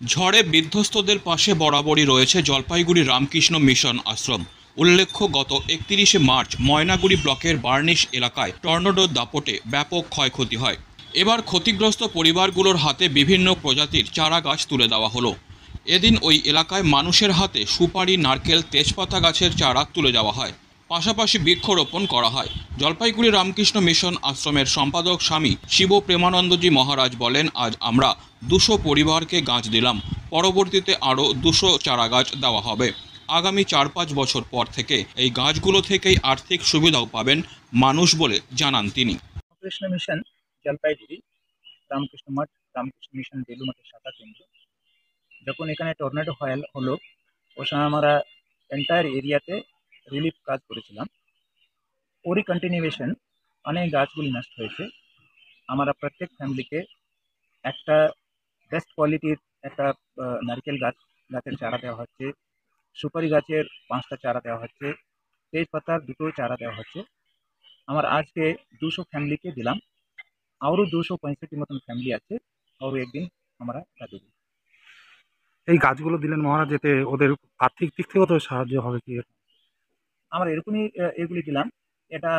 ঝড়ে বিধ্বস্তদের পাশে বরাবরই রয়েছে জলপাইগুড়ি রামকৃষ্ণ মিশন আশ্রম। উল্লেখ্য, গত 31শে মার্চ ময়নাগুড়ি ব্লকের বার্নিশ এলাকায় টর্নেডোর দাপটে ব্যাপক ক্ষয়ক্ষতি হয়। এবার ক্ষতিগ্রস্ত পরিবারগুলোর হাতে বিভিন্ন প্রজাতির চারা গাছ তুলে দেওয়া হলো। এদিন ওই এলাকায় মানুষের হাতে সুপারি, নারকেল, তেজপাতা গাছের চারা তুলে দেওয়া হয়, পাশাপাশি বৃক্ষরোপণ করা হয়। জলপাইগুড়ি রামকৃষ্ণ মিশন আশ্রমের সম্পাদক স্বামী শিব প্রেমানন্দজি মহারাজ বলেন, আজ আমরা 200 পরিবারকে গাছ দিলাম, পরবর্তীতে আরও 200 চারা গাছ দেওয়া হবে। আগামী 4-5 বছর পর থেকে এই গাছগুলো থেকেই আর্থিক সুবিধাও পাবেন মানুষ বলে জানান তিনি। রামকৃষ্ণ মিশন জলপাইগুড়ি রামকৃষ্ণ মঠ রামকৃষ্ণ মিশন বেলু মঠের শাখা কেন্দ্র। যখন এখানে টর্নেডো হলো ওই সময় আমরা এন্টায়ার এরিয়াতে রিলিফ কাজ করেছিলাম। ওরই কন্টিনিউয়েশন অনেক গাছগুলি নষ্ট হয়েছে। আমরা প্রত্যেক ফ্যামিলিকে একটা বেস্ট কোয়ালিটির একটা নারকেল গাছের চারা দেওয়া হচ্ছে, সুপারি গাছের 5টা চারা দেওয়া হচ্ছে, তেজপাতার 2টো চারা দেওয়া হচ্ছে। আমার আজকে 200 ফ্যামিলিকে দিলাম, আরও 265 মতন ফ্যামিলি আছে, আরও একদিন আমরা এটা দেবো। এই গাছগুলো দিলেন মহারাজ, এতে ওদের আর্থিক দিক থেকেও তো সাহায্য হবে কি? আমরা এরকমই এগুলি দিলাম। এটা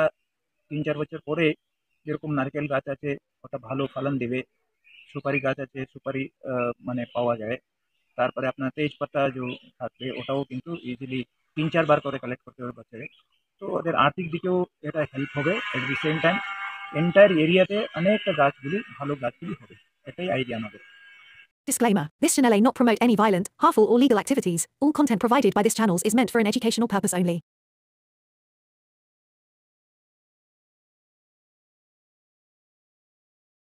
3-4 বছর পরে যেরকম নারকেল গাছ আছে ওটা ভালো ফলন দেবে, সুপারি গাছ আছে সুপারি মানে পাওয়া যায়। তারপরে আপনার তেজপাতা যে থাকবে ওটাও কিন্তু ইজিলি 3-4 বার করে কালেক্ট করতে হবে বছরে। তো ওদের আর্থিক দিকেও এটা হেল্প হবে। এট দি সেম টাইম এন্টায়ার এরিয়াতে অনেকটা গাছগুলি ভালো গাছগুলি হবে, এটাই আইডিয়া আমাদের। Disclaimer. This channel may not promote any violent, harmful or legal activities. All content provided by this channel is meant for an educational purpose only.